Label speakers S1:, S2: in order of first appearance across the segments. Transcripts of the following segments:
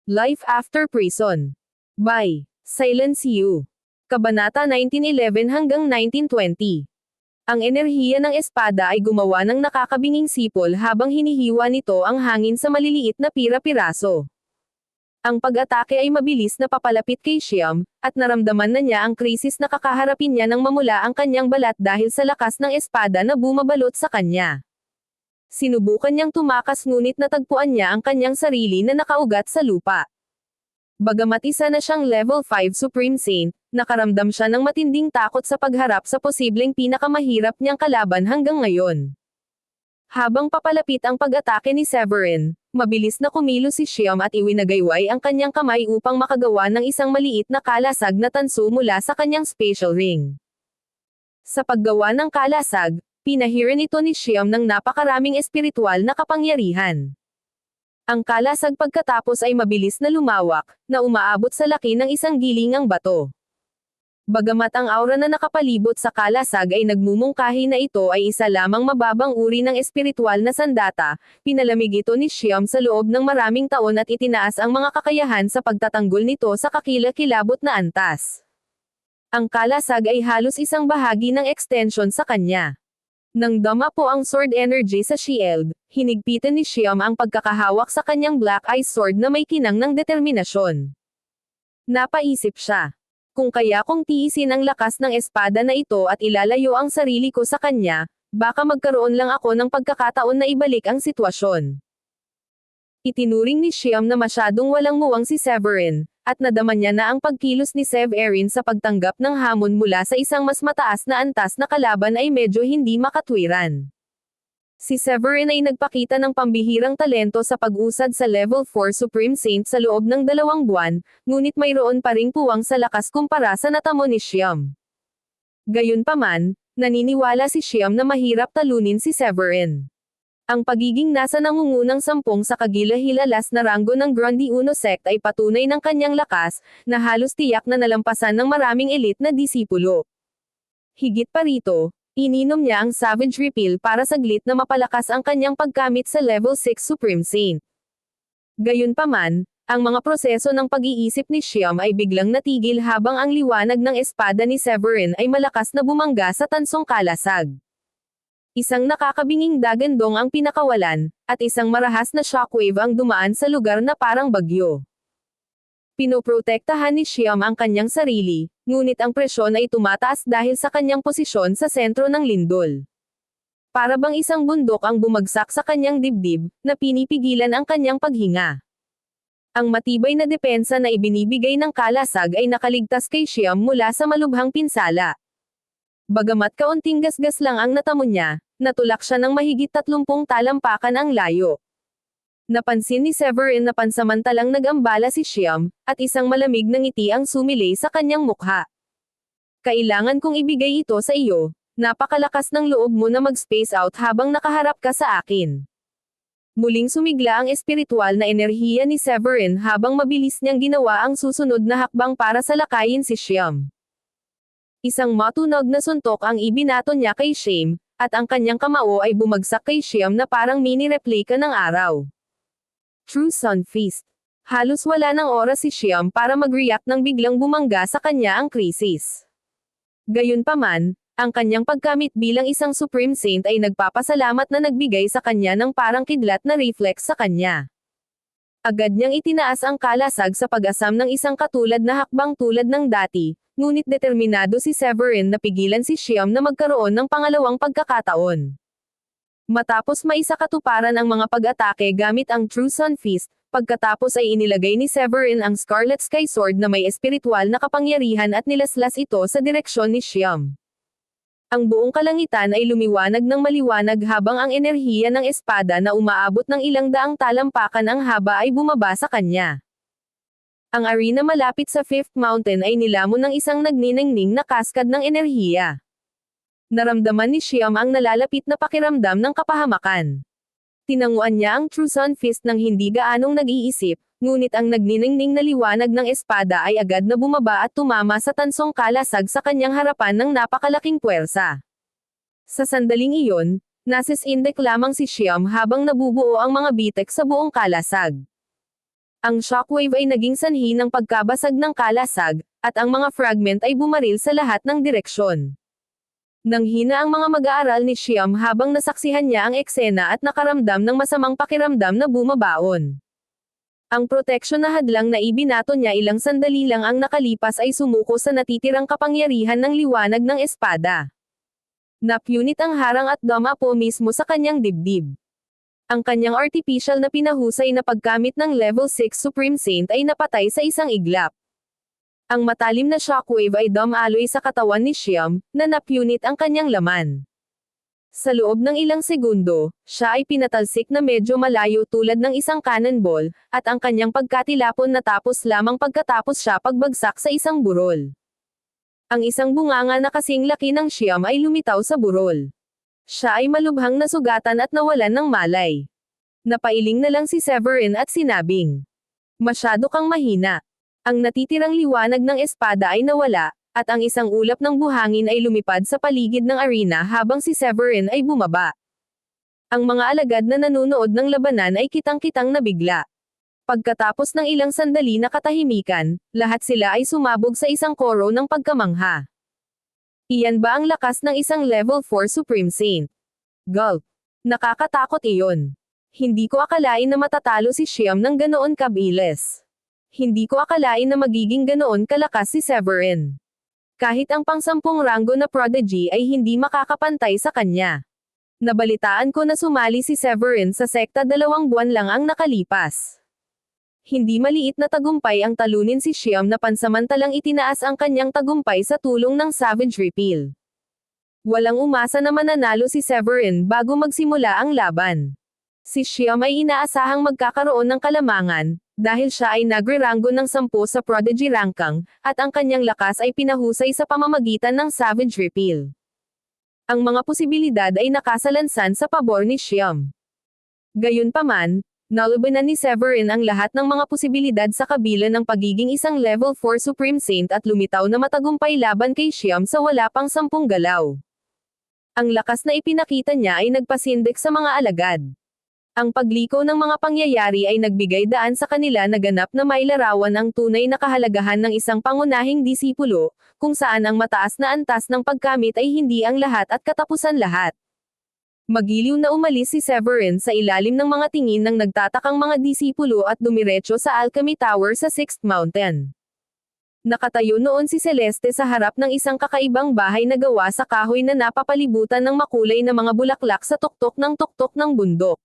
S1: Life After Prison. By Silence You. Kabanata 1911 hanggang 1920. Ang enerhiya ng espada ay gumawa ng nakakabinging sipol habang hinihiwa nito ang hangin sa maliliit na pira-piraso. Ang pag-atake ay mabilis na papalapit kay Shyam, at naramdaman na niya ang krisis na kakaharapin niya nang mamula ang kanyang balat dahil sa lakas ng espada na bumabalot sa kanya. Sinubukan niyang tumakas ngunit natagpuan niya ang kanyang sarili na nakaugat sa lupa. Bagamat isa na siyang level 5 Supreme Saint, nakaramdam siya ng matinding takot sa pagharap sa posibleng pinakamahirap niyang kalaban hanggang ngayon. Habang papalapit ang pag-atake ni Severin, mabilis na kumilos si Shyam at iwinagayway ang kanyang kamay upang makagawa ng isang maliit na kalasag na tanso mula sa kanyang spatial ring. Sa paggawa ng kalasag, pinahiran ito ni Shyam ng napakaraming espiritual na kapangyarihan. Ang kalasag pagkatapos ay mabilis na lumawak, na umaabot sa laki ng isang gilingang bato. Bagamat ang aura na nakapalibot sa kalasag ay nagmumungkahi na ito ay isa lamang mababang uri ng espiritual na sandata, pinalamig ito ni Shyam sa loob ng maraming taon at itinaas ang mga kakayahan sa pagtatanggol nito sa kakilakilabot na antas. Ang kalasag ay halos isang bahagi ng extension sa kanya. Nang dama po ang sword energy sa shield, hinigpitan ni Shyam ang pagkakahawak sa kanyang black ice sword na may kinang ng determinasyon. Napaisip siya. Kung kaya kong tiisin ang lakas ng espada na ito at ilalayo ang sarili ko sa kanya, baka magkaroon lang ako ng pagkakataon na ibalik ang sitwasyon. Itinuring ni Shyam na masyadong walang muwang si Severin, at nadama niya na ang pagkilos ni Severin sa pagtanggap ng hamon mula sa isang mas mataas na antas na kalaban ay medyo hindi makatwiran. Si Severin ay nagpakita ng pambihirang talento sa pag-usad sa level 4 Supreme Saint sa loob ng 2 buwan, ngunit mayroon pa ring puwang sa lakas kumpara sa natamo ni Shyam. Gayunpaman, naniniwala si Shyam na mahirap talunin si Severin. Ang pagiging nasa nangungunang 10 sa kagilahilalas na ranggo ng Grundy Uno sect ay patunay ng kanyang lakas, na halos tiyak na nalampasan ng maraming elite na disipulo. Higit pa rito, ininom niya ang Savage Repeal para saglit na mapalakas ang kanyang pagkamit sa level 6 Supreme Saint. Gayunpaman, ang mga proseso ng pag-iisip ni Shyam ay biglang natigil habang ang liwanag ng espada ni Severin ay malakas na bumangga sa tansong kalasag. Isang nakakabinging dagandong ang pinakawalan, at isang marahas na shockwave ang dumaan sa lugar na parang bagyo. Pinoprotektahan ni Shyam ang kanyang sarili, ngunit ang presyon ay tumataas dahil sa kanyang posisyon sa sentro ng lindol. Para bang isang bundok ang bumagsak sa kanyang dibdib, na pinipigilan ang kanyang paghinga. Ang matibay na depensa na ibinibigay ng kalasag ay nakaligtas kay Shyam mula sa malubhang pinsala. Bagamat kaunting gasgas lang ang natamo niya, natulak siya ng mahigit 30 talampakan ang layo. Napansin ni Severin na pansamantalang nag-ambala si Shyam, at isang malamig na ngiti ang sumilay sa kanyang mukha. Kailangan kong ibigay ito sa iyo, napakalakas ng loob mo na mag-space out habang nakaharap ka sa akin. Muling sumigla ang espiritual na enerhiya ni Severin habang mabilis niyang ginawa ang susunod na hakbang para salakayin si Shyam. Isang matunog na suntok ang ibinato niya kay Shyam, at ang kanyang kamao ay bumagsak kay Shyam na parang mini-replika ng araw. True Sun Feast. Halos wala ng oras si Shyam para mag-react nang biglang bumangga sa kanya ang krisis. Gayunpaman, ang kanyang pagkamit bilang isang Supreme Saint ay nagpapasalamat na nagbigay sa kanya ng parang kidlat na reflex sa kanya. Agad niyang itinaas ang kalasag sa pag-asam ng isang katulad na hakbang tulad ng dati, ngunit determinado si Severin na pigilan si Shyam na magkaroon ng pangalawang pagkakataon. Matapos maisakatuparan ang mga pag-atake gamit ang True Sun Feast, pagkatapos ay inilagay ni Severin ang Scarlet Sky Sword na may espiritual na kapangyarihan at nilaslas ito sa direksyon ni Shyam. Ang buong kalangitan ay lumiwanag ng maliwanag habang ang enerhiya ng espada na umaabot ng ilang daang talampakan ang haba ay bumaba sa kanya. Ang arena malapit sa Fifth Mountain ay nilamon ng isang nagniningning na kaskad ng enerhiya. Naramdaman ni Shyam ang nalalapit na pakiramdam ng kapahamakan. Tinanguan niya ang True Sun Fist nang hindi gaanong nag-iisip, ngunit ang nagniningning na liwanag ng espada ay agad na bumaba at tumama sa tansong kalasag sa kanyang harapan ng napakalaking puwersa. Sa sandaling iyon, nasisindek lamang si Shyam habang nabubuo ang mga bitek sa buong kalasag. Ang shockwave ay naging sanhi ng pagkabasag ng kalasag, at ang mga fragment ay bumaril sa lahat ng direksyon. Nanghina ang mga mag-aaral ni Xiam habang nasaksihan niya ang eksena at nakaramdam ng masamang pakiramdam na bumabaon. Ang proteksyon na hadlang na ibinato niya ilang sandali lang ang nakalipas ay sumuko sa natitirang kapangyarihan ng liwanag ng espada. Napunit ang harang at dumapo mismo sa kanyang dibdib. Ang kanyang artificial na pinahusay na paggamit ng level 6 Supreme Saint ay napatay sa isang iglap. Ang matalim na shockwave ay dumaloy sa katawan ni Xiam, na napunit ang kanyang laman. Sa loob ng ilang segundo, siya ay pinatalsik na medyo malayo tulad ng isang cannonball, at ang kanyang pagkatilapon natapos lamang pagkatapos siya pagbagsak sa isang burol. Ang isang bunganga na kasing laki ng Xiam ay lumitaw sa burol. Siya ay malubhang nasugatan at nawalan ng malay. Napailing na lang si Severin at sinabing, "Masyado kang mahina." Ang natitirang liwanag ng espada ay nawala, at ang isang ulap ng buhangin ay lumipad sa paligid ng arena habang si Severin ay bumaba. Ang mga alagad na nanunood ng labanan ay kitang-kitang nabigla. Pagkatapos ng ilang sandali na katahimikan, lahat sila ay sumabog sa isang koro ng pagkamangha. Iyan ba ang lakas ng isang level 4 Supreme Saint? Gulp. Nakakatakot iyon. Hindi ko akalain na matatalo si Xiam ng ganoon kabilis. Hindi ko akalain na magiging ganoon kalakas si Severin. Kahit ang pang-10 ranggo na prodigy ay hindi makakapantay sa kanya. Nabalitaan ko na sumali si Severin sa sekta 2 buwan lang ang nakalipas. Hindi maliit na tagumpay ang talunin si Xiam na pansamantalang itinaas ang kanyang tagumpay sa tulong ng Savage Repeal. Walang umasa na mananalo si Severin bago magsimula ang laban. Si Xiam ay inaasahang magkakaroon ng kalamangan, dahil siya ay nagre-ranggo ng 10 sa Prodigy Rankang, at ang kanyang lakas ay pinahusay sa pamamagitan ng Savage Repeal. Ang mga posibilidad ay nakasalansan sa pabor ni Xiam. Gayunpaman, nalabanan ni Severin ang lahat ng mga posibilidad sa kabila ng pagiging isang level 4 Supreme Saint at lumitaw na matagumpay laban kay Xiam sa wala pang 10 galaw. Ang lakas na ipinakita niya ay nagpasindik sa mga alagad. Ang pagliko ng mga pangyayari ay nagbigay daan sa kanila na ganap na mailarawan ang tunay na kahalagahan ng isang pangunahing disipulo, kung saan ang mataas na antas ng pagkamit ay hindi ang lahat at katapusan lahat. Magiliw na umalis si Severin sa ilalim ng mga tingin ng nagtatakang mga disipulo at dumiretso sa Alchemy Tower sa 6th Mountain. Nakatayo noon si Celeste sa harap ng isang kakaibang bahay na gawa sa kahoy na napapalibutan ng makulay na mga bulaklak sa tuktok ng bundok.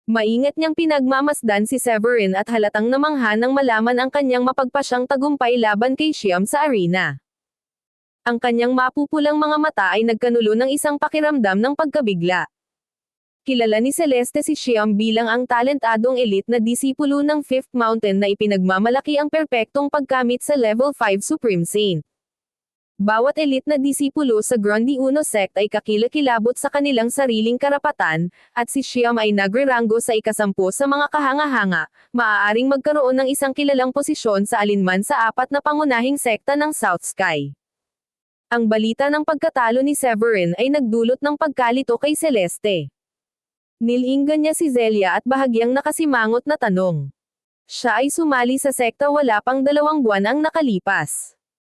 S1: Maingat niyang pinagmamasdan si Severin at halatang namangha nang malaman ang kanyang mapagpasyang tagumpay laban kay Xiam sa arena. Ang kanyang mapupulang mga mata ay nagkanulo ng isang pakiramdam ng pagkabigla. Kilala ni Celeste si Xiam bilang ang talentadong elite na disipulo ng 5th Mountain na ipinagmamalaki ang perpektong pagkamit sa level 5 Supreme Saint. Bawat elite na disipulo sa Grundy Uno sect ay kakilakilabot sa kanilang sariling karapatan, at si Xiam ay nagre-ranggo sa ika-10 sa mga kahanga-hanga, maaaring magkaroon ng isang kilalang posisyon sa alinman sa 4 na pangunahing sekta ng South Sky. Ang balita ng pagkatalo ni Severin ay nagdulot ng pagkalito kay Celeste. Nilinggan niya si Zelia at bahagyang nakasimangot na tanong. Siya ay sumali sa sekta wala pang 2 buwan ang nakalipas.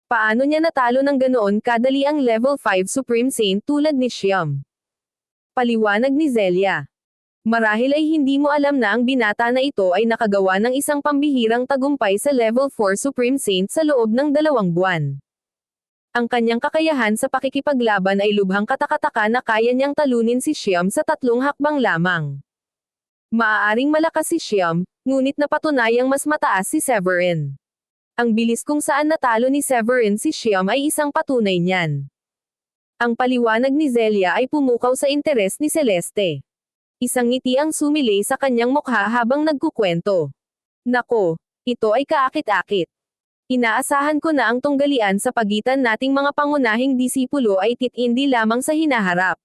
S1: Paano niya natalo ng ganoon kadali ang level 5 Supreme Saint tulad ni Xiam? Paliwanag ni Zelia. Marahil ay hindi mo alam na ang binata na ito ay nakagawa ng isang pambihirang tagumpay sa level 4 Supreme Saint sa loob ng 2 buwan. Ang kanyang kakayahan sa pakikipaglaban ay lubhang katakataka na kaya niyang talunin si Xiam sa 3 hakbang lamang. Maaaring malakas si Xiam, ngunit napatunayang mas mataas si Severin. Ang bilis kung saan natalo ni Severin si Xiam ay isang patunay niyan. Ang paliwanag ni Zelia ay pumukaw sa interes ni Celeste. Isang ngiti ang sumilay sa kanyang mukha habang nagkukwento. Nako, ito ay kaakit-akit. Inaasahan ko na ang tunggalian sa pagitan nating mga pangunahing disipulo ay titindi lamang sa hinaharap.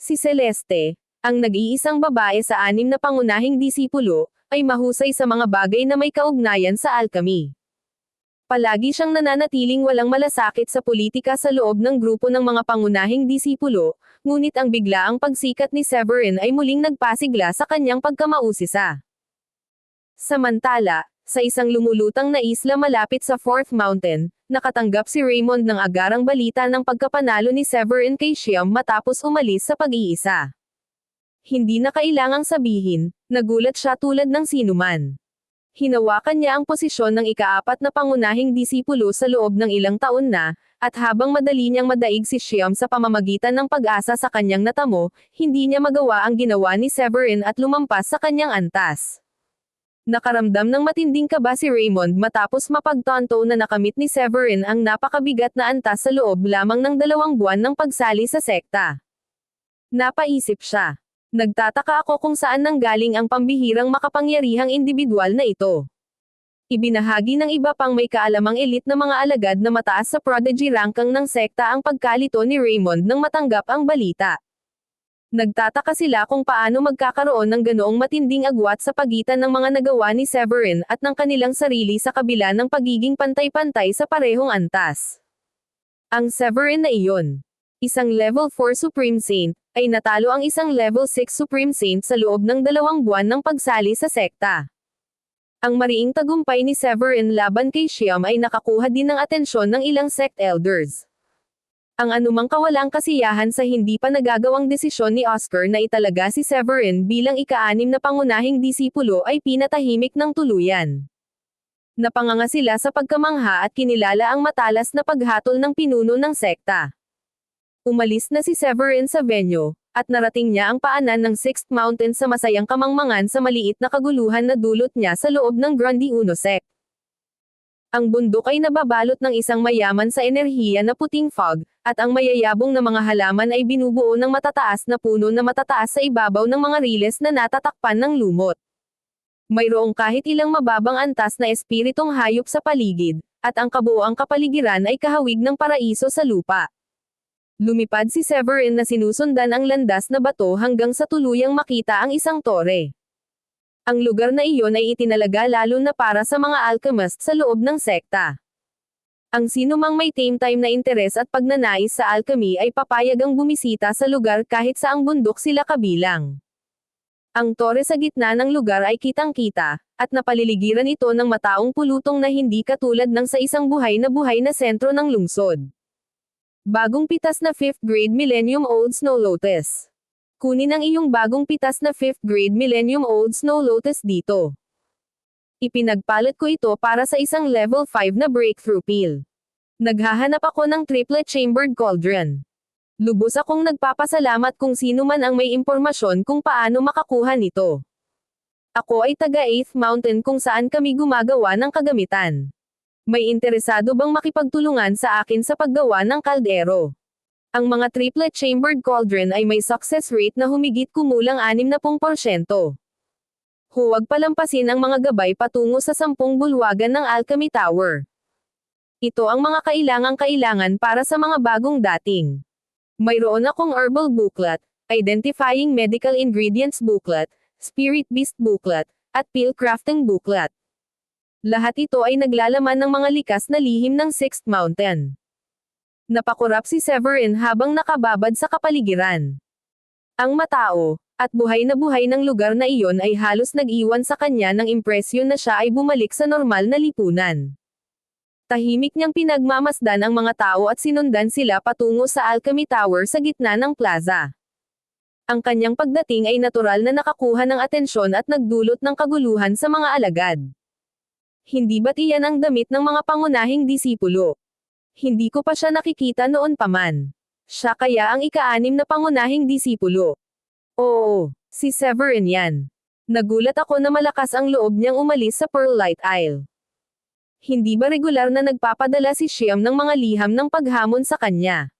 S1: Si Celeste, ang nag-iisang babae sa 6 na pangunahing disipulo, ay mahusay sa mga bagay na may kaugnayan sa alchemy. Palagi siyang nananatiling walang malasakit sa politika sa loob ng grupo ng mga pangunahing disipulo, ngunit ang biglaang pagsikat ni Severin ay muling nagpasigla sa kanyang pagkamausisa. Samantala, sa isang lumulutang na isla malapit sa Fourth Mountain, nakatanggap si Raymond ng agarang balita ng pagkapanalo ni Severin kay Siam matapos umalis sa pag-iisa. Hindi na kailangang sabihin, nagulat siya tulad ng sinuman. Hinawakan niya ang posisyon ng ika-4 na pangunahing disipulo sa loob ng ilang taon na, at habang madali niyang madaig si Siam sa pamamagitan ng pag-asa sa kanyang natamo, hindi niya magawa ang ginawa ni Severin at lumampas sa kanyang antas. Nakaramdam ng matinding kaba si Raymond matapos mapagtanto na nakamit ni Severin ang napakabigat na antas sa loob lamang ng 2 buwan ng pagsali sa sekta. Napaisip siya. Nagtataka ako kung saan nanggaling ang pambihirang makapangyarihang indibidwal na ito. Ibinahagi ng iba pang may kaalamang elite na mga alagad na mataas sa prodigy ranking ng sekta ang pagkalito ni Raymond nang matanggap ang balita. Nagtataka sila kung paano magkakaroon ng ganoong matinding agwat sa pagitan ng mga nagawa ni Severin at ng kanilang sarili sa kabila ng pagiging pantay-pantay sa parehong antas. Ang Severin na iyon, isang level 4 Supreme Saint, ay natalo ang isang level 6 Supreme Saint sa loob ng 2 buwan ng pagsali sa sekta. Ang mariing tagumpay ni Severin laban kay Siam ay nakakuha din ng atensyon ng ilang sect elders. Ang anumang kawalang kasiyahan sa hindi pa nagagawang desisyon ni Oscar na italaga si Severin bilang ika-6 na pangunahing disipulo ay pinatahimik ng tuluyan. Napanganga sila sa pagkamangha at kinilala ang matalas na paghatol ng pinuno ng sekta. Umalis na si Severin sa venue, at narating niya ang paanan ng Sixth Mountain sa masayang kamangmangan sa maliit na kaguluhan na dulot niya sa loob ng Grande Uno Sect. Ang bundok ay nababalot ng isang mayaman sa enerhiya na puting fog, at ang mayayabong na mga halaman ay binubuo ng matataas na puno na matataas sa ibabaw ng mga riles na natatakpan ng lumot. Mayroong kahit ilang mababang antas na espiritong hayop sa paligid, at ang kabuoang kapaligiran ay kahawig ng paraiso sa lupa. Lumipad si Severin na sinusundan ang landas na bato hanggang sa tuluyang makita ang isang tore. Ang lugar na iyon ay itinalaga lalo na para sa mga alchemist sa loob ng sekta. Ang sinumang may time na interes at pagnanais sa alchemy ay papayagang bumisita sa lugar kahit saang bundok sila kabilang. Ang tore sa gitna ng lugar ay kitang-kita, at napaliligiran ito ng mataong pulutong na hindi katulad ng sa isang buhay na sentro ng lungsod. Bagong pitas na 5th grade Millennium Old Snow Lotus. Kunin ang iyong bagong pitas na 5th grade Millennium Old Snow Lotus dito. Ipinagpalit ko ito para sa isang level 5 na breakthrough pill. Naghahanap ako ng triplet chambered cauldron. Lubos akong nagpapasalamat kung sino man ang may impormasyon kung paano makakuha nito. Ako ay taga 8th Mountain kung saan kami gumagawa ng kagamitan. May interesado bang makipagtulungan sa akin sa paggawa ng kaldero? Ang mga triplet chambered cauldron ay may success rate na humigit kumulang 60%. Huwag palampasin ang mga gabay patungo sa 10 bulwagan ng Alchemy Tower. Ito ang mga kailangan para sa mga bagong dating. Mayroon akong herbal booklet, identifying medical ingredients booklet, spirit beast booklet, at pill crafting booklet. Lahat ito ay naglalaman ng mga likas na lihim ng Sixth Mountain. Napakurap si Severin habang nakababad sa kapaligiran. Ang matao, at buhay ng lugar na iyon ay halos nag-iwan sa kanya ng impresyon na siya ay bumalik sa normal na lipunan. Tahimik niyang pinagmamasdan ang mga tao at sinundan sila patungo sa Alchemy Tower sa gitna ng plaza. Ang kanyang pagdating ay natural na nakakuha ng atensyon at nagdulot ng kaguluhan sa mga alagad. Hindi ba't iyan ang damit ng mga pangunahing disipulo? Hindi ko pa siya nakikita noon pa man. Siya kaya ang ika-6 na pangunahing disipulo? Oo, si Severin yan. Nagulat ako na malakas ang loob niyang umalis sa Pearlite Isle. Hindi ba regular na nagpapadala si Siam ng mga liham ng paghamon sa kanya?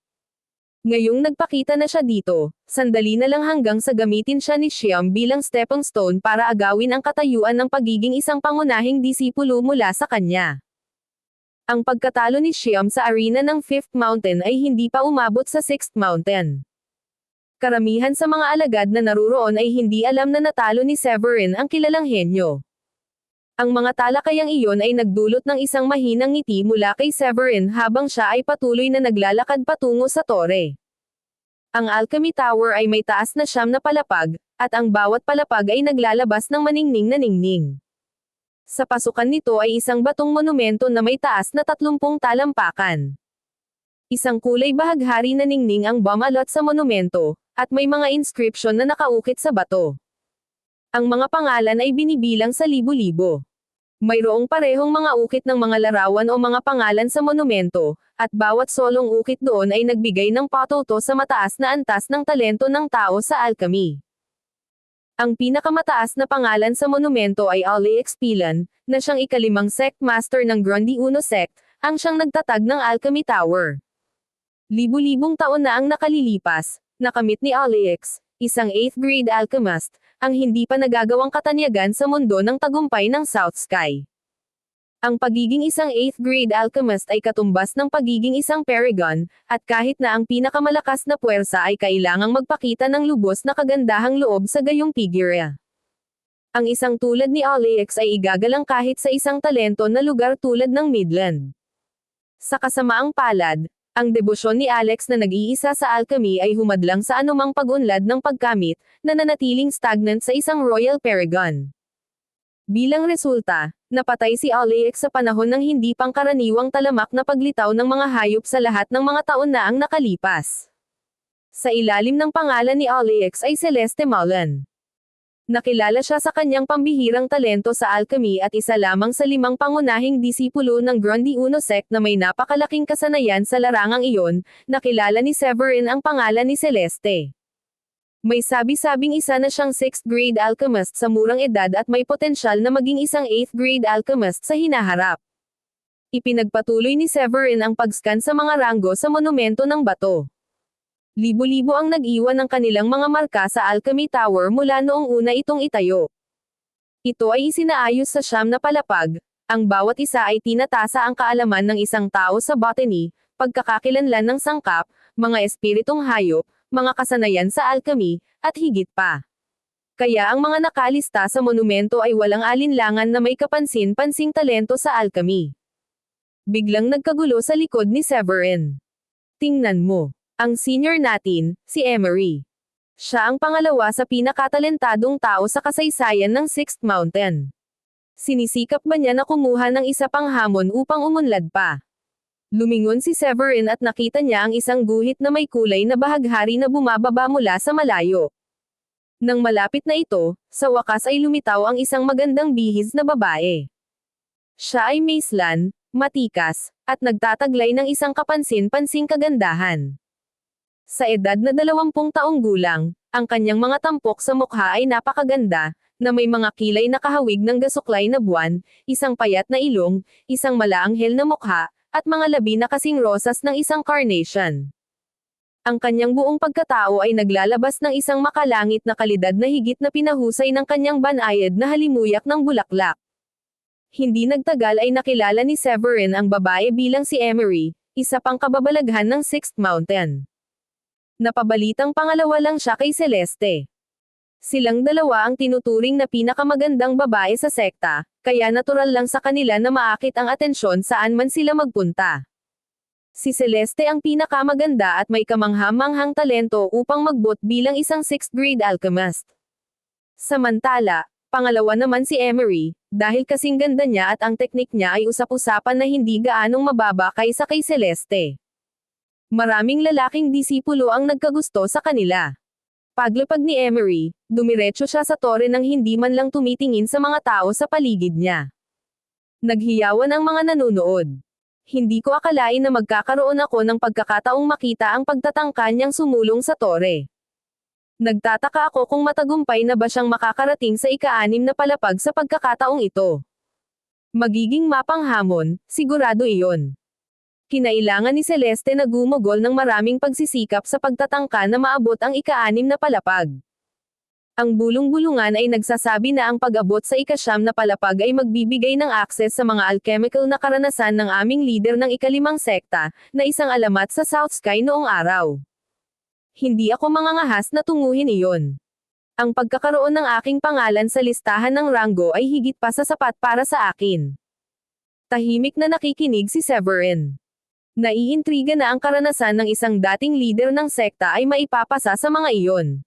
S1: Ngayong nagpakita na siya dito, sandali na lang hanggang sa gamitin siya ni Siam bilang stepping stone para agawin ang katayuan ng pagiging isang pangunahing disipulo mula sa kanya. Ang pagkatalo ni Siam sa arena ng 5th Mountain ay hindi pa umabot sa 6th Mountain. Karamihan sa mga alagad na naruroon ay hindi alam na natalo ni Severin ang kilalang henyo. Ang mga talakayang iyon ay nagdulot ng isang mahinang ngiti mula kay Severin habang siya ay patuloy na naglalakad patungo sa tore. Ang Alchemy Tower ay may taas na 9 na palapag, at ang bawat palapag ay naglalabas ng maningning na ningning. Sa pasukan nito ay isang batong monumento na may taas na 30 talampakan. Isang kulay bahaghari na ningning ang bumalot sa monumento, at may mga inscription na nakaukit sa bato. Ang mga pangalan ay binibilang sa libo-libo. Mayroong parehong mga ukit ng mga larawan o mga pangalan sa monumento, at bawat solong ukit doon ay nagbigay ng patuto sa mataas na antas ng talento ng tao sa alchemy. Ang pinakamataas na pangalan sa monumento ay Alex Pilan, na siyang ikalimang sect master ng Grundy Uno sect, ang siyang nagtatag ng Alchemy Tower. Libu-libong taon na ang nakalilipas, nakamit ni Alex, isang 8th grade alchemist, ang hindi pa nagagawang katanyagan sa mundo ng tagumpay ng South Sky. Ang pagiging isang 8th grade alchemist ay katumbas ng pagiging isang paragon, at kahit na ang pinakamalakas na puwersa ay kailangang magpakita ng lubos na kagandahang loob sa gayong figure. Ang isang tulad ni Alex ay igagalang kahit sa isang talento na lugar tulad ng Midland. Sa kasamaang palad, ang debosyon ni Alex na nag-iisa sa alchemy ay humadlang sa anumang pag-unlad ng pagkamit, na nanatiling stagnant sa isang royal paragon. Bilang resulta, napatay si Alex sa panahon ng hindi pangkaraniwang talamak na paglitaw ng mga hayop sa lahat ng mga taon na ang nakalipas. Sa ilalim ng pangalan ni Alex ay Celeste Mullen. Nakilala siya sa kanyang pambihirang talento sa alchemy at isa lamang sa 5 pangunahing disipulo ng Grundy Uno sect na may napakalaking kasanayan sa larangang iyon. Nakilala ni Severin ang pangalan ni Celeste. May sabi-sabing isa na siyang 6th grade alchemist sa murang edad at may potensyal na maging isang 8th grade alchemist sa hinaharap. Ipinagpatuloy ni Severin ang pag-scan sa mga ranggo sa monumento ng bato. Libo-libo ang nag-iwan ng kanilang mga marka sa Alchemy Tower mula noong una itong itayo. Ito ay isinaayos sa 9 na palapag, ang bawat isa ay tinatasa ang kaalaman ng isang tao sa botany, pagkakakilanlan ng sangkap, mga espiritong hayop, mga kasanayan sa alchemy, at higit pa. Kaya ang mga nakalista sa monumento ay walang alinlangan na may kapansin-pansing talento sa alchemy. Biglang nagkagulo sa likod ni Severin. Tingnan mo. Ang senior natin, si Emery. Siya ang pangalawa sa pinakatalentadong tao sa kasaysayan ng Sixth Mountain. Sinisikap ba niya na kumuha ng isa pang hamon upang umunlad pa? Lumingon si Severin at nakita niya ang isang guhit na may kulay na bahaghari na bumababa mula sa malayo. Nang malapit na ito, sa wakas ay lumitaw ang isang magandang bihis na babae. Siya ay maislan, matikas, at nagtataglay ng isang kapansin-pansing kagandahan. Sa edad na 20 taong gulang, ang kanyang mga tampok sa mukha ay napakaganda, na may mga kilay na kahawig ng gasuklay na buwan, isang payat na ilong, isang malaanghel na mukha, at mga labi na kasing rosas ng isang carnation. Ang kanyang buong pagkatao ay naglalabas ng isang makalangit na kalidad na higit na pinahusay ng kanyang banayad na halimuyak ng bulaklak. Hindi nagtagal ay nakilala ni Severin ang babae bilang si Emery, isa pang kababalaghan ng Sixth Mountain. Napabalitang pangalawa lang siya kay Celeste. Silang dalawa ang tinuturing na pinakamagandang babae sa sekta, kaya natural lang sa kanila na maakit ang atensyon saan man sila magpunta. Si Celeste ang pinakamaganda at may kamangha-manghang talento upang magbot bilang isang 6th grade alchemist. Samantala, pangalawa naman si Emery, dahil kasing ganda niya at ang teknik niya ay usap-usapan na hindi gaanong mababa kaysa kay Celeste. Maraming lalaking disipulo ang nagkagusto sa kanila. Paglapag ni Emery, dumiretso siya sa tore nang hindi man lang tumitingin sa mga tao sa paligid niya. Naghiyawan ang mga nanonood. Hindi ko akalain na magkakaroon ako ng pagkakataong makita ang pagtatangka niyang sumulong sa tore. Nagtataka ako kung matagumpay na ba siyang makakarating sa ika-6 na palapag sa pagkakataong ito. Magiging mapanghamon, sigurado iyon. Kinailangan ni Celeste na gumugol ng maraming pagsisikap sa pagtatangka na maabot ang ika-6 na palapag. Ang bulong-bulungan ay nagsasabi na ang pag-abot sa ika-9 na palapag ay magbibigay ng akses sa mga alchemical na karanasan ng aming leader ng ika-5 sekta, na isang alamat sa South Sky noong araw. Hindi ako mangangahas na tunguhin iyon. Ang pagkakaroon ng aking pangalan sa listahan ng ranggo ay higit pa sa sapat para sa akin. Tahimik na nakikinig si Severin. Naiintriga na ang karanasan ng isang dating leader ng sekta ay maipapasa sa mga iyon.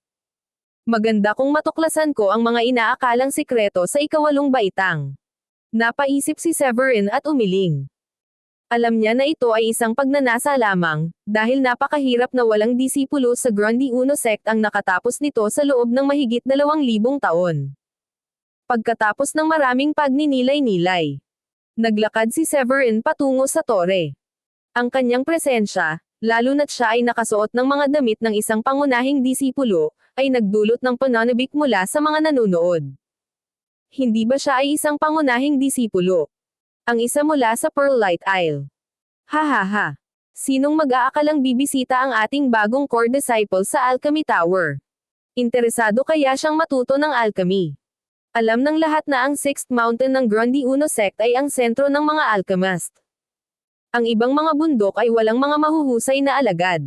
S1: Maganda kung matuklasan ko ang mga inaakalang sikreto sa ika-8 baitang. Napaisip si Severin at umiling. Alam niya na ito ay isang pagnanasa lamang, dahil napakahirap na walang disipulo sa Grundy Uno sect ang nakatapos nito sa loob ng mahigit 2,000 taon. Pagkatapos ng maraming pagninilay-nilay, naglakad si Severin patungo sa tore. Ang kanyang presensya, lalo na't siya ay nakasuot ng mga damit ng isang pangunahing disipulo, ay nagdulot ng pananabik mula sa mga nanonood. Hindi ba siya ay isang pangunahing disipulo? Ang isa mula sa Pearlite Isle. Hahaha. Sinong mag-aakalang bibisita ang ating bagong core disciple sa Alchemy Tower? Interesado kaya siyang matuto ng alchemy? Alam ng lahat na ang Sixth Mountain ng Grundy Uno sect ay ang sentro ng mga alchemist. Ang ibang mga bundok ay walang mga mahuhusay na alagad.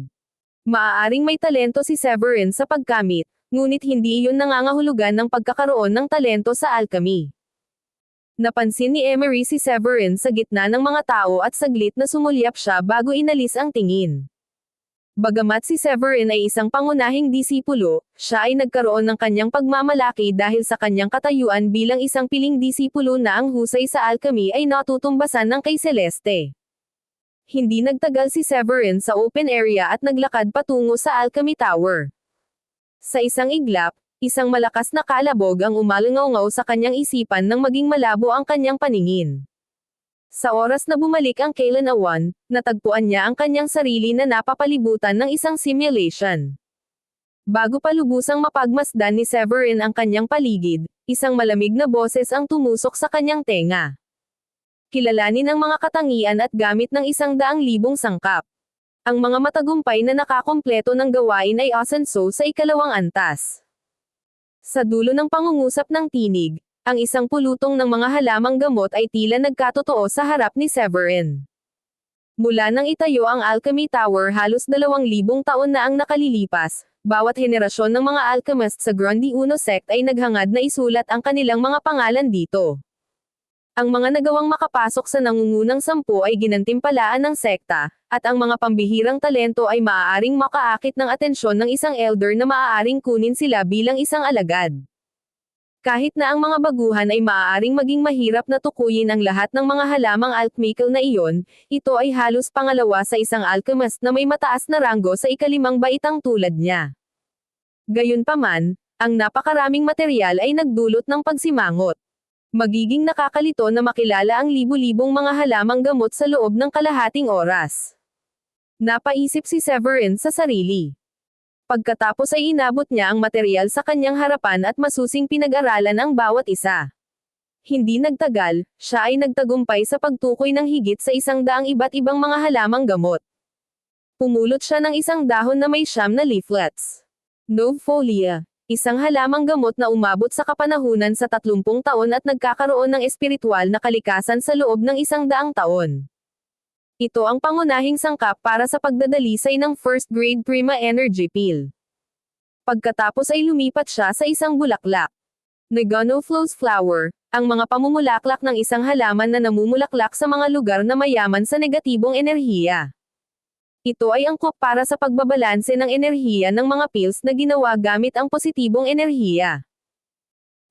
S1: Maaaring may talento si Severin sa pagkamit, ngunit hindi iyon nangangahulugan ng pagkakaroon ng talento sa alchemy. Napansin ni Emery si Severin sa gitna ng mga tao at saglit na sumulyap siya bago inalis ang tingin. Bagamat si Severin ay isang pangunahing disipulo, siya ay nagkaroon ng kanyang pagmamalaki dahil sa kanyang katayuan bilang isang piling disipulo na ang husay sa alchemy ay natutumbasan ng kay Celeste. Hindi nagtagal si Severin sa open area at naglakad patungo sa Alchemy Tower. Sa isang iglap, isang malakas na kalabog ang umalangaw sa kanyang isipan nang maging malabo ang kanyang paningin. Sa oras na bumalik ang Kailan Awan, natagpuan niya ang kanyang sarili na napapalibutan ng isang simulation. Bago pa lubusang mapagmasdan ni Severin ang kanyang paligid, isang malamig na boses ang tumusok sa kanyang tenga. Kilalanin ang mga katangian at gamit ng 100,000 sangkap. Ang mga matagumpay na nakakompleto ng gawain ay asenso sa ikalawang antas. Sa dulo ng pangungusap ng tinig, ang isang pulutong ng mga halamang gamot ay tila nagkatotoo sa harap ni Severin. Mula nang itayo ang Alchemy Tower halos 2,000 taon na ang nakalilipas, bawat henerasyon ng mga alchemist sa Grundy Uno sect ay naghangad na isulat ang kanilang mga pangalan dito. Ang mga nagawang makapasok sa nangungunang 10 ay ginantimpalaan ng sekta, at ang mga pambihirang talento ay maaaring makaakit ng atensyon ng isang elder na maaaring kunin sila bilang isang alagad. Kahit na ang mga baguhan ay maaaring maging mahirap na tukuyin ang lahat ng mga halamang alchemical na iyon, ito ay halos pangalawa sa isang alchemist na may mataas na ranggo sa ikalimang baitang tulad niya. Gayunpaman, ang napakaraming material ay nagdulot ng pagsimangot. Magiging nakakalito na makilala ang libu-libong mga halamang gamot sa loob ng kalahating oras. Napaisip si Severin sa sarili. Pagkatapos ay inabot niya ang material sa kanyang harapan at masusing pinag-aralan ang bawat isa. Hindi nagtagal, siya ay nagtagumpay sa pagtukoy ng higit sa 100 iba't ibang mga halamang gamot. Pumulot siya ng isang dahon na may 9 na leaflets. Novefolia. Isang halamang gamot na umabot sa kapanahunan sa 30 taon at nagkakaroon ng espiritual na kalikasan sa loob ng 100 taon. Ito ang pangunahing sangkap para sa pagdadalisay ng first grade Prima Energy Pill. Pagkatapos ay lumipat siya sa isang bulaklak. Negonoflows flower, ang mga pamumulaklak ng isang halaman na namumulaklak sa mga lugar na mayaman sa negatibong enerhiya. Ito ay angkop para sa pagbabalanse ng enerhiya ng mga pills na ginawa gamit ang positibong enerhiya.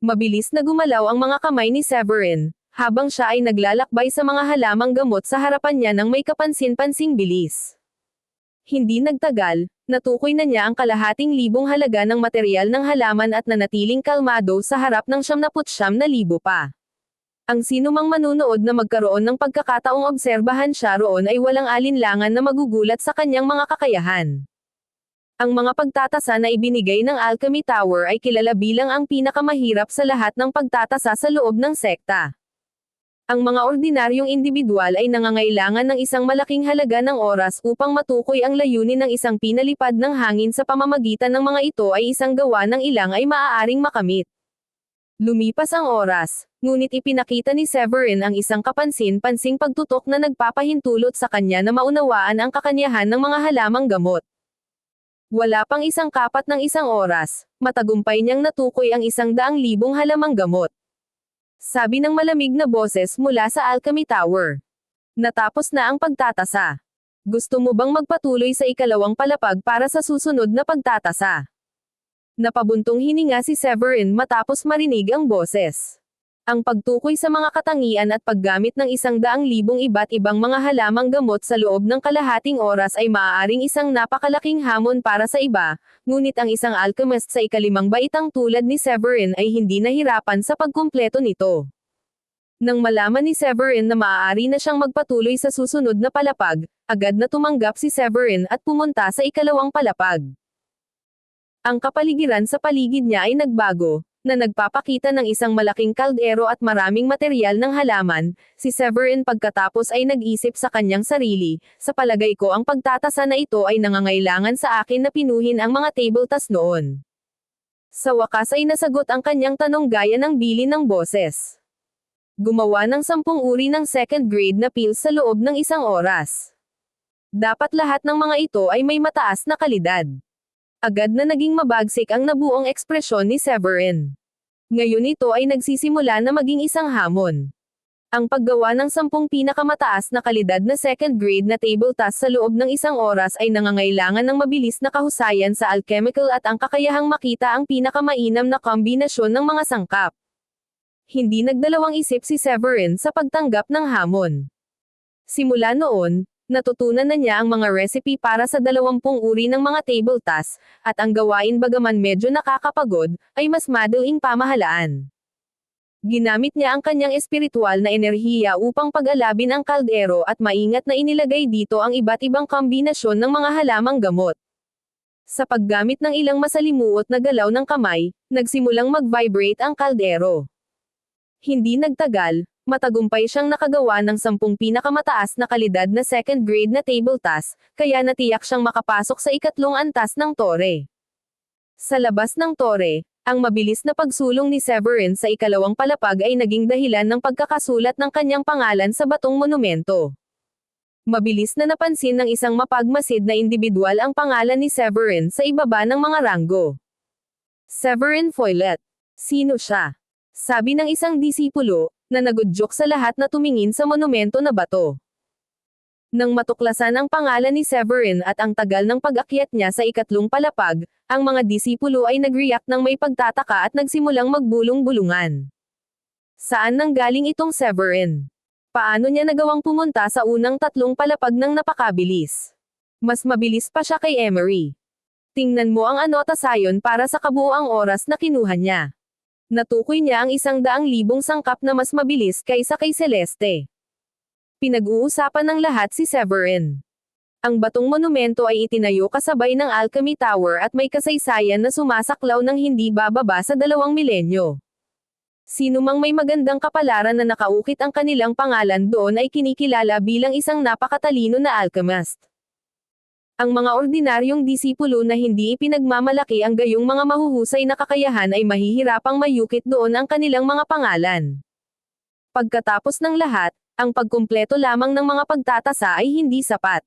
S1: Mabilis na gumalaw ang mga kamay ni Severin, habang siya ay naglalakbay sa mga halamang gamot sa harapan niya ng may kapansin-pansing bilis. Hindi nagtagal, natukoy na niya ang 200,000 halaga ng material ng halaman at nanatiling kalmado sa harap ng 99,000 pa. Ang sinumang manunood na magkaroon ng pagkakataong obserbahan siya roon ay walang alinlangan na magugulat sa kanyang mga kakayahan. Ang mga pagtatasa na ibinigay ng Alchemy Tower ay kilala bilang ang pinakamahirap sa lahat ng pagtatasa sa loob ng sekta. Ang mga ordinaryong individual ay nangangailangan ng isang malaking halaga ng oras upang matukoy ang layunin ng isang pinalipad ng hangin sa pamamagitan ng mga ito ay isang gawa ng ilang ay maaaring makamit. Lumipas ang oras, ngunit ipinakita ni Severin ang isang kapansin-pansing pagtutok na nagpapahintulot sa kanya na maunawaan ang kakanyahan ng mga halamang gamot. Wala pang 1/4 ng isang oras, matagumpay niyang natukoy ang 100,000 halamang gamot. Sabi ng malamig na boses mula sa Alchemy Tower. Natapos na ang pagtatasa. Gusto mo bang magpatuloy sa ikalawang palapag para sa susunod na pagtatasa? Napabuntong hininga si Severin matapos marinig ang boses. Ang pagtukoy sa mga katangian at paggamit ng 100,000 iba't ibang mga halamang gamot sa loob ng kalahating oras ay maaaring isang napakalaking hamon para sa iba, ngunit ang isang alchemist sa ikalimang baitang tulad ni Severin ay hindi nahirapan sa pagkumpleto nito. Nang malaman ni Severin na maaari na siyang magpatuloy sa susunod na palapag, agad na tumanggap si Severin at pumunta sa ikalawang palapag. Ang kapaligiran sa paligid niya ay nagbago, na nagpapakita ng isang malaking kaldero at maraming materyal ng halaman. Si Severin pagkatapos ay nag-isip sa kanyang sarili, sa palagay ko ang pagtatasa na ito ay nangangailangan sa akin na pinuhin ang mga tabletas noon. Sa wakas ay nasagot ang kanyang tanong gaya ng bilin ng boses. Gumawa ng 10 uri ng second grade na pills sa loob ng 1 oras. Dapat lahat ng mga ito ay may mataas na kalidad. Agad na naging mabagsik ang nabuong ekspresyon ni Severin. Ngayon ito ay nagsisimula na maging isang hamon. Ang paggawa ng 10 pinakamataas na kalidad na second grade na table task sa loob ng 1 oras ay nangangailangan ng mabilis na kahusayan sa alchemical at ang kakayahang makita ang pinakamainam na kombinasyon ng mga sangkap. Hindi nagdalawang isip si Severin sa pagtanggap ng hamon. Simula noon, natutunan na niya ang mga recipe para sa 20 uri ng mga table tasks, at ang gawain bagaman medyo nakakapagod, ay mas madaling pamahalaan. Ginamit niya ang kanyang espiritual na enerhiya upang pag-alabin ang kaldero at maingat na inilagay dito ang iba't ibang kombinasyon ng mga halamang gamot. Sa paggamit ng ilang masalimuot na galaw ng kamay, nagsimulang mag-vibrate ang kaldero. Hindi nagtagal, matagumpay siyang nakagawa ng 10 pinakamataas na kalidad na second grade na table task, kaya natiyak siyang makapasok sa ikatlong antas ng tore. Sa labas ng tore, ang mabilis na pagsulong ni Severin sa ikalawang palapag ay naging dahilan ng pagkakasulat ng kanyang pangalan sa batong monumento. Mabilis na napansin ng isang mapagmasid na individual ang pangalan ni Severin sa ibaba ng mga ranggo. Severin Foylet. Sino siya? Sabi ng isang disipulo, na nagudyok sa lahat na tumingin sa monumento na bato. Nang matuklasan ang pangalan ni Severin at ang tagal ng pag-akyat niya sa ikatlong palapag, ang mga disipulo ay nag-react ng may pagtataka at nagsimulang magbulong-bulungan. Saan nanggaling itong Severin? Paano niya nagawang pumunta sa unang 3 palapag ng napakabilis? Mas mabilis pa siya kay Emery. Tingnan mo ang anotasayon para sa kabuuang oras na kinuha niya. Natukoy niya ang 100,000 sangkap na mas mabilis kaysa kay Celeste. Pinag-uusapan ng lahat si Severin. Ang batong monumento ay itinayo kasabay ng Alchemy Tower at may kasaysayan na sumasaklaw ng hindi bababa sa 2 milenyo. Sino mang may magandang kapalaran na nakaukit ang kanilang pangalan doon ay kinikilala bilang isang napakatalino na alchemist. Ang mga ordinaryong disipulo na hindi ipinagmamalaki ang gayong mga mahuhusay na kakayahan ay mahihirapang mayukit doon ang kanilang mga pangalan. Pagkatapos ng lahat, ang pagkumpleto lamang ng mga pagtatasa ay hindi sapat.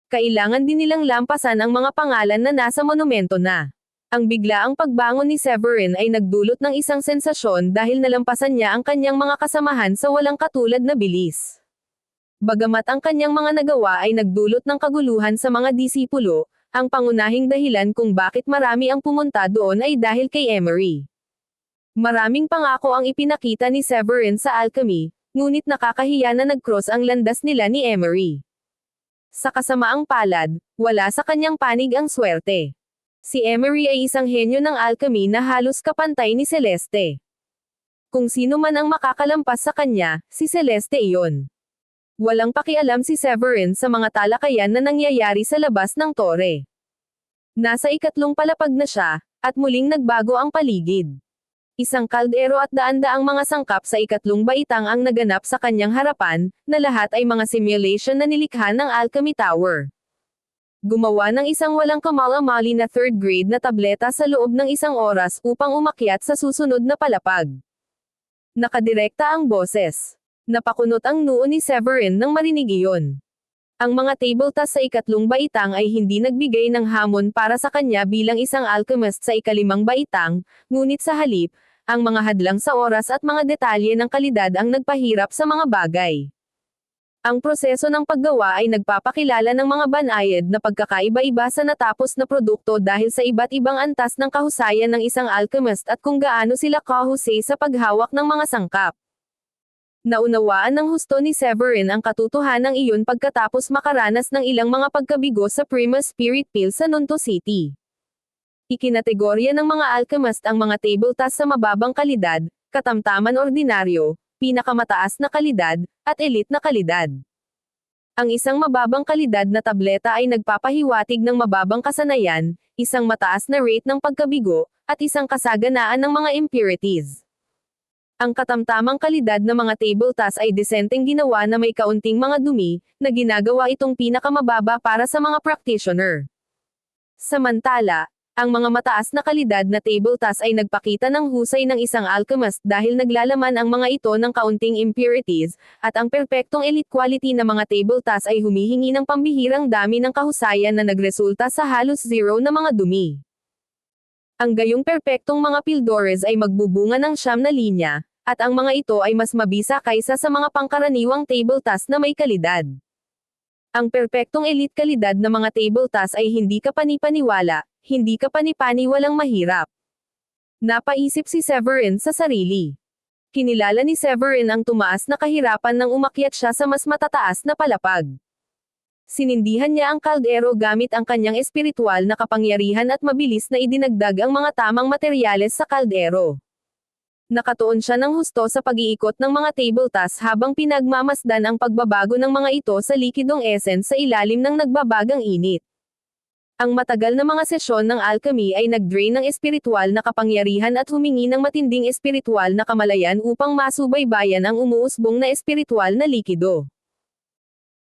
S1: Kailangan din nilang lampasan ang mga pangalan na nasa monumento na. Ang biglaang pagbangon ni Severin ay nagdulot ng isang sensasyon dahil nalampasan niya ang kanyang mga kasamahan sa walang katulad na bilis. Bagamat ang kanyang mga nagawa ay nagdulot ng kaguluhan sa mga disipulo, ang pangunahing dahilan kung bakit marami ang pumunta doon ay dahil kay Emery. Maraming pangako ang ipinakita ni Severin sa alchemy, ngunit nakakahiya na nag-cross ang landas nila ni Emery. Sa kasamaang palad, wala sa kanyang panig ang swerte. Si Emery ay isang henyo ng alchemy na halos kapantay ni Celeste. Kung sino man ang makakalampas sa kanya, si Celeste iyon. Walang pakialam si Severin sa mga talakayan na nangyayari sa labas ng tore. Nasa ikatlong palapag na siya, at muling nagbago ang paligid. Isang kaldero at daan-daang mga sangkap sa ikatlong baitang ang naganap sa kanyang harapan, na lahat ay mga simulation na nilikha ng Alchemy Tower. Gumawa ng isang walang kamali-mali na third grade na tableta sa loob ng 1 oras upang umakyat sa susunod na palapag. Nakadirekta ang boses. Napakunot ang noo ni Severin nang marinig iyon. Ang mga tabletas sa ikatlong baitang ay hindi nagbigay ng hamon para sa kanya bilang isang alchemist sa ikalimang baitang, ngunit sa halip, ang mga hadlang sa oras at mga detalye ng kalidad ang nagpahirap sa mga bagay. Ang proseso ng paggawa ay nagpapakilala ng mga banayad na pagkakaiba-iba sa natapos na produkto dahil sa iba't ibang antas ng kahusayan ng isang alchemist at kung gaano sila kahusay sa paghawak ng mga sangkap. Naunawaan ng husto ni Severin ang katotohanang iyon pagkatapos makaranas ng ilang mga pagkabigo sa Prima Spirit Pill sa Nonto City. Ikinategorya ng mga alchemist ang mga table task sa mababang kalidad, katamtaman ordinaryo, pinakamataas na kalidad, at elite na kalidad. Ang isang mababang kalidad na tableta ay nagpapahiwatig ng mababang kasanayan, isang mataas na rate ng pagkabigo, at isang kasaganaan ng mga impurities. Ang katamtamang kalidad ng mga table task ay desenteng ginawa na may kaunting mga dumi, na ginagawa itong pinakamababa para sa mga practitioner. Samantala, ang mga mataas na kalidad na table task ay nagpakita ng husay ng isang alchemist dahil naglalaman ang mga ito ng kaunting impurities, at ang perpektong elite quality na mga table task ay humihingi ng pambihirang dami ng kahusayan na nagresulta sa halos zero na mga dumi. Ang gayong perpektong mga pildores ay magbubunga ng 9 na linya, at ang mga ito ay mas mabisa kaysa sa mga pangkaraniwang table task na may kalidad. Ang perpektong elite kalidad na mga table task ay hindi ka panipaniwala, hindi ka panipaniwalang mahirap. Napaisip si Severin sa sarili. Kinilala ni Severin ang tumaas na kahirapan nang umakyat siya sa mas matataas na palapag. Sinindihan niya ang kaldero gamit ang kanyang espiritual na kapangyarihan at mabilis na idinagdag ang mga tamang materyales sa kaldero. Nakatuon siya ng husto sa pag-iikot ng mga table task habang pinagmamasdan ang pagbabago ng mga ito sa likidong essence sa ilalim ng nagbabagang init. Ang matagal na mga sesyon ng alchemy ay nag-drain ng espiritual na kapangyarihan at humingi ng matinding espiritual na kamalayan upang masubaybayan ang umuusbong na espiritual na likido.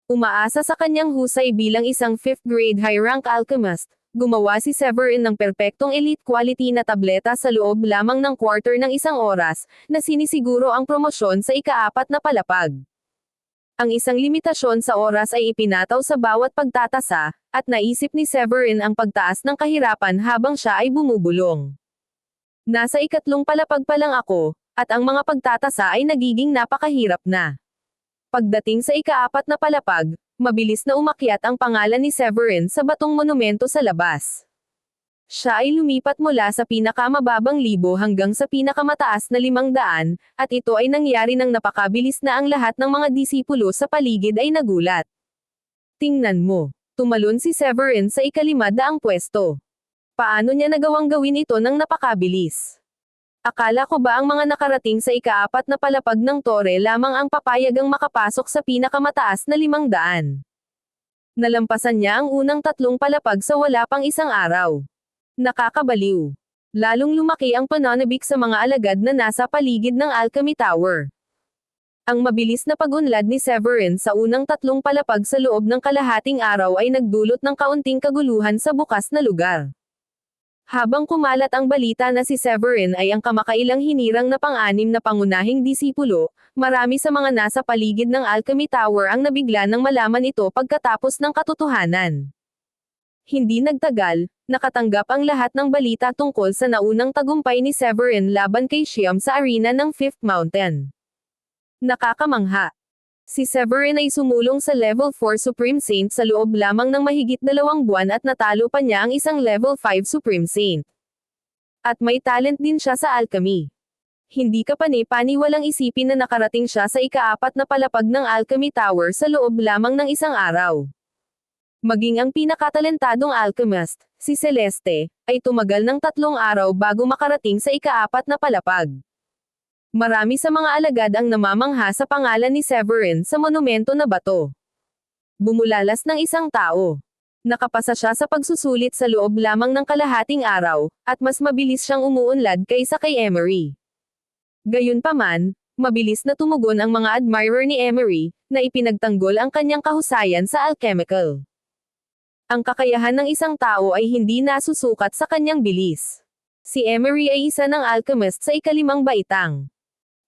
S1: Umaasa sa kanyang husay bilang isang 5th grade high-rank alchemist, gumawa si Severin ng perpektong elite quality na tableta sa loob lamang ng quarter ng 1 oras, na sinisiguro ang promosyon sa ika-4 na palapag. Ang isang limitasyon sa oras ay ipinataw sa bawat pagtatasa, at naisip ni Severin ang pagtaas ng kahirapan habang siya ay bumubulong. Nasa 3 palapag pa lang ako, at ang mga pagtatasa ay nagiging napakahirap na. Pagdating sa ika-4 na palapag, mabilis na umakyat ang pangalan ni Severin sa batong monumento sa labas. Siya ay lumipat mula sa pinakamababang 1,000 hanggang sa pinakamataas na 500, at ito ay nangyari nang napakabilis na ang lahat ng mga disipulo sa paligid ay nagulat. Tingnan mo. Tumalon si Severin sa ika-500 pwesto. Paano niya nagawang gawin ito nang napakabilis? Akala ko ba ang mga nakarating sa ika-4 na palapag ng tore lamang ang papayagang makapasok sa pinakamataas na 500? Nalampasan niya ang unang 3 palapag sa wala pang 1 araw. Nakakabaliw. Lalong lumaki ang pananabik sa mga alagad na nasa paligid ng Alchemy Tower. Ang mabilis na pag-unlad ni Severin sa unang 3 palapag sa loob ng kalahating araw ay nagdulot ng kaunting kaguluhan sa bukas na lugar. Habang kumalat ang balita na si Severin ay ang kamakailang hinirang na pang-6 na pangunahing disipulo, marami sa mga nasa paligid ng Alchemy Tower ang nabigla nang malaman ito pagkatapos ng katotohanan. Hindi nagtagal, nakatanggap ang lahat ng balita tungkol sa naunang tagumpay ni Severin laban kay Xiam sa arena ng Fifth Mountain. Nakakamangha. Si Severin ay sumulong sa Level 4 Supreme Saint sa loob lamang ng mahigit 2 buwan at natalo pa niya ang isang Level 5 Supreme Saint. At may talent din siya sa alchemy. Hindi ka pani-paniwalang isipin na nakarating siya sa ika-4 na palapag ng Alchemy Tower sa loob lamang ng 1 araw. Maging ang pinakatalentadong alchemist, si Celeste, ay tumagal ng 3 araw bago makarating sa ika-4 na palapag. Marami sa mga alagad ang namamangha sa pangalan ni Severin sa monumento na bato. Bumulalas ng isang tao. Nakapasa siya sa pagsusulit sa loob lamang ng kalahating araw, at mas mabilis siyang umuunlad kaysa kay Emery. Gayunpaman, mabilis na tumugon ang mga admirer ni Emery, na ipinagtanggol ang kanyang kahusayan sa alchemical. Ang kakayahan ng isang tao ay hindi nasusukat sa kanyang bilis. Si Emery ay isa ng alchemist sa ika-5 baitang.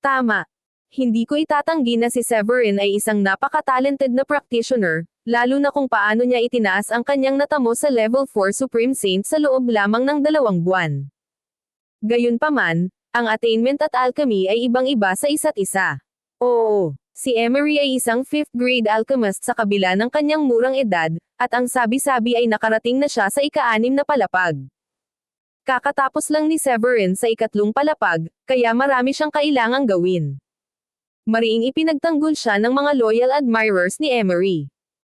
S1: Tama. Hindi ko itatanggi na si Severin ay isang napaka-talented na practitioner, lalo na kung paano niya itinaas ang kanyang natamo sa Level 4 Supreme Saint sa loob lamang ng 2 buwan. Gayunpaman, ang attainment at alchemy ay ibang-iba sa isa't isa. Oo. Si Emery ay isang 5th grade alchemist sa kabila ng kanyang murang edad, at ang sabi-sabi ay nakarating na siya sa ika-6 na palapag. Kakatapos lang ni Severin sa ika-3 palapag, kaya marami siyang kailangang gawin. Mariing ipinagtanggol siya ng mga loyal admirers ni Emery.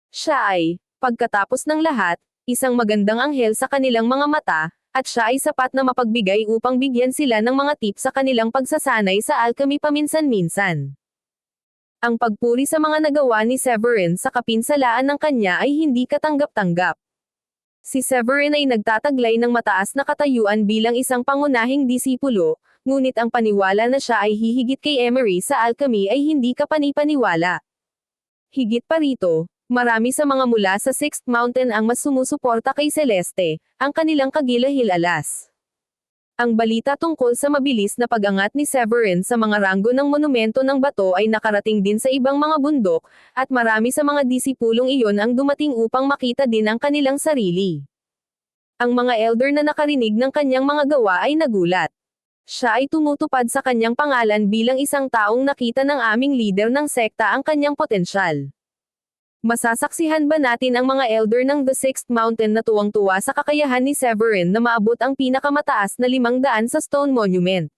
S1: Siya ay, pagkatapos ng lahat, isang magandang anghel sa kanilang mga mata, at siya ay sapat na mapagbigay upang bigyan sila ng mga tips sa kanilang pagsasanay sa alchemy paminsan-minsan. Ang pagpuri sa mga nagawa ni Severin sa kapinsalaan ng kanya ay hindi katanggap-tanggap. Si Severin ay nagtataglay ng mataas na katayuan bilang isang pangunahing disipulo, ngunit ang paniwala na siya ay hihigit kay Emery sa alchemy ay hindi kapani-paniwala. Higit pa rito, marami sa mga mula sa Sixth Mountain ang mas sumusuporta kay Celeste, ang kanilang kagila-hilalas. Ang balita tungkol sa mabilis na pag-angat ni Severin sa mga ranggo ng monumento ng bato ay nakarating din sa ibang mga bundok, at marami sa mga disipulong iyon ang dumating upang makita din ang kanilang sarili. Ang mga elder na nakarinig ng kanyang mga gawa ay nagulat. Siya ay tumutupad sa kanyang pangalan bilang isang taong nakita ng aming leader ng sekta ang kanyang potensyal. Masasaksihan ba natin ang mga elder ng The Sixth Mountain na tuwang-tuwa sa kakayahan ni Severin na maabot ang pinakamataas na 500 sa Stone Monument?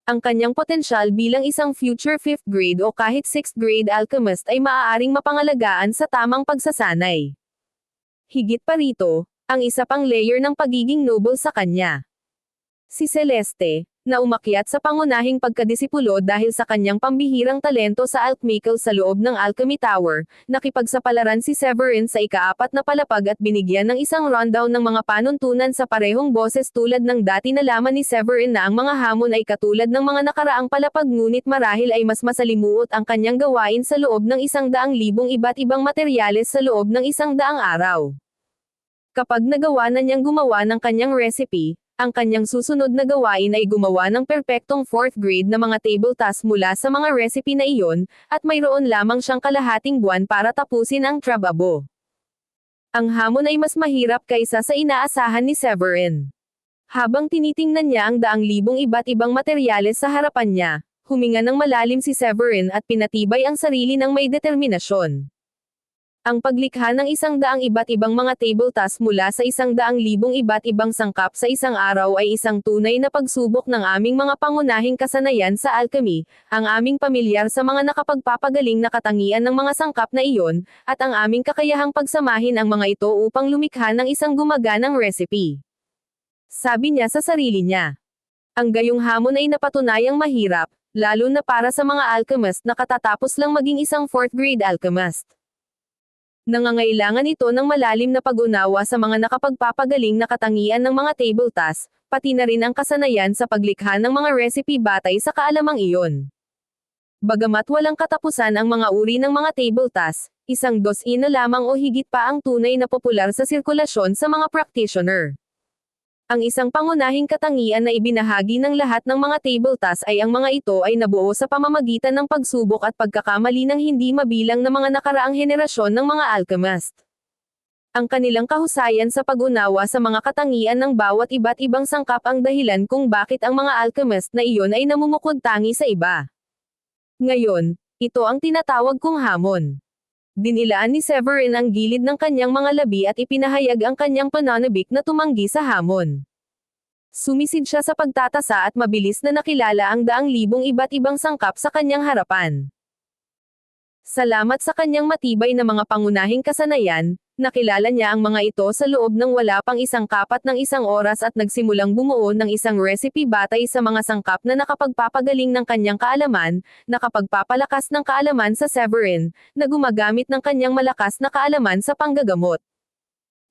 S1: Ang kanyang potensyal bilang isang future 5th grade o kahit 6th grade alchemist ay maaaring mapangalagaan sa tamang pagsasanay. Higit pa rito, ang isa pang layer ng pagiging noble sa kanya. Si Celeste, na umakyat sa pangunahing pagkadisipulo dahil sa kanyang pambihirang talento sa alchemical sa loob ng Alchemy Tower, nakipagsapalaran si Severin sa ika-4 na palapag at binigyan ng isang rundown ng mga panuntunan sa parehong boses tulad ng dati nalaman ni Severin na ang mga hamon ay katulad ng mga nakaraang palapag ngunit marahil ay mas masalimuot ang kanyang gawain sa loob ng 100,000 iba't ibang materyales sa loob ng 100 araw. Kapag nagawa na niyang gumawa ng kanyang recipe, ang kanyang susunod na gawain ay gumawa ng perpektong 4th grade na mga table task mula sa mga recipe na iyon, at mayroon lamang siyang kalahating buwan para tapusin ang trabaho. Ang hamon ay mas mahirap kaysa sa inaasahan ni Severin. Habang tinitingnan niya ang 100,000 iba't ibang materyales sa harapan niya, huminga ng malalim si Severin at pinatibay ang sarili ng may determinasyon. Ang paglikha ng 100 iba't ibang mga table task mula sa 100,000 iba't ibang sangkap sa isang araw ay isang tunay na pagsubok ng aming mga pangunahing kasanayan sa alchemy, ang aming pamilyar sa mga nakapagpapagaling na katangian ng mga sangkap na iyon, at ang aming kakayahang pagsamahin ang mga ito upang lumikha ng isang gumaganang recipe. Sabi niya sa sarili niya. Ang gayong hamon ay napatunayang mahirap, lalo na para sa mga alchemist na katatapos lang maging isang 4th grade alchemist. Nangangailangan ito ng malalim na pag-unawa sa mga nakapagpapagaling na katangian ng mga table task, pati na rin ang kasanayan sa paglikha ng mga recipe batay sa kaalamang iyon. Bagamat walang katapusan ang mga uri ng mga table task, 100 na lamang o higit pa ang tunay na popular sa sirkulasyon sa mga practitioner. Ang isang pangunahing katangian na ibinahagi ng lahat ng mga table task ay ang mga ito ay nabuo sa pamamagitan ng pagsubok at pagkakamali ng hindi mabilang na mga nakaraang henerasyon ng mga alchemist. Ang kanilang kahusayan sa pag-unawa sa mga katangian ng bawat iba't ibang sangkap ang dahilan kung bakit ang mga alchemist na iyon ay namumukod tangi sa iba. Ngayon, ito ang tinatawag kong hamon. Dinilaan ni Severin ang gilid ng kanyang mga labi at ipinahayag ang kanyang pananabik na tumanggi sa hamon. Sumisid siya sa pagtatasa at mabilis na nakilala ang 100,000 iba't ibang sangkap sa kanyang harapan. Salamat sa kanyang matibay na mga pangunahing kasanayan, nakilala niya ang mga ito sa loob ng wala pang 1/4 ng isang oras at nagsimulang bumuo ng isang recipe batay sa mga sangkap na nakapagpapagaling ng kanyang kaalaman, nakapagpapalakas ng kaalaman sa Severin, na gumagamit ng kanyang malakas na kaalaman sa panggagamot.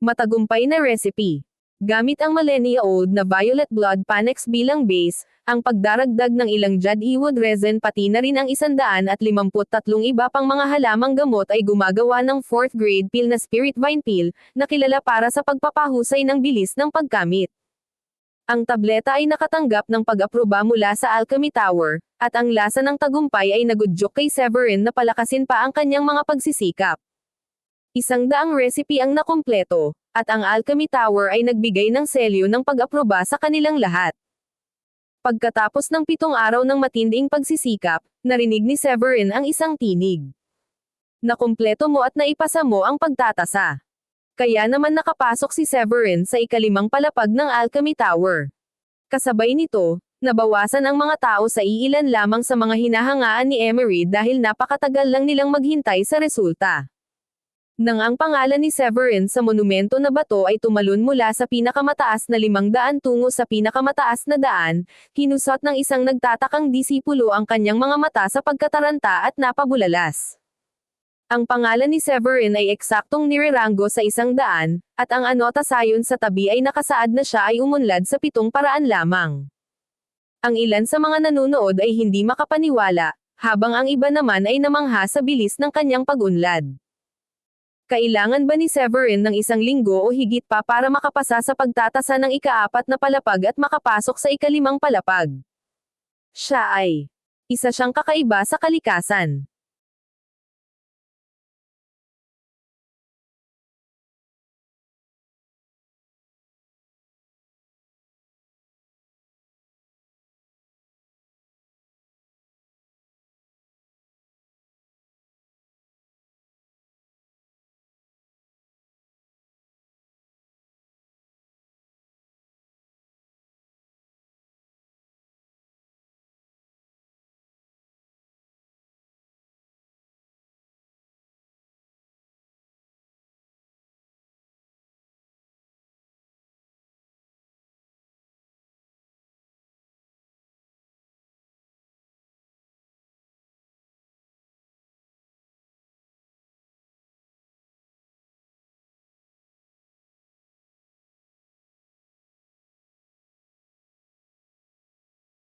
S1: Matagumpay na recipe. Gamit ang millennia-old na Violet Blood Panax bilang base, ang pagdaragdag ng ilang jade-wood resin pati na rin ang 153 iba pang mga halamang gamot ay gumagawa ng 4th grade pill na Spirit Vine Pill, na kilala para sa pagpapahusay ng bilis ng pagkamit. Ang tableta ay nakatanggap ng pag-aproba mula sa Alchemy Tower, at ang lasa ng tagumpay ay nagudyok kay Severin na palakasin pa ang kanyang mga pagsisikap. 100 recipe ang nakumpleto, at ang Alchemy Tower ay nagbigay ng selyo ng pag-aproba sa kanilang lahat. Pagkatapos ng 7 araw ng matinding pagsisikap, narinig ni Severin ang isang tinig. Nakumpleto mo at naipasa mo ang pagtatasa. Kaya naman nakapasok si Severin sa ika-5 palapag ng Alchemy Tower. Kasabay nito, nabawasan ang mga tao sa iilan lamang sa mga hinahangaan ni Emery dahil napakatagal lang nilang maghintay sa resulta. Nang ang pangalan ni Severin sa monumento na bato ay tumalon mula sa pinakamataas na 500 tungo sa pinakamataas na daan, hinusot ng isang nagtatakang disipulo ang kanyang mga mata sa pagkataranta at napabulalas. Ang pangalan ni Severin ay eksaktong nireranggo sa 100, at ang anotasayon sa tabi ay nakasaad na siya ay umunlad sa 7 paraan lamang. Ang ilan sa mga nanonood ay hindi makapaniwala, habang ang iba naman ay namangha sa bilis ng kanyang pag-unlad. Kailangan ba ni Severin ng 1 linggo o higit pa para makapasa sa pagtatasa ng ika-4 na palapag at makapasok sa ika-5 palapag? Siya ay isa siyang kakaiba sa kalikasan.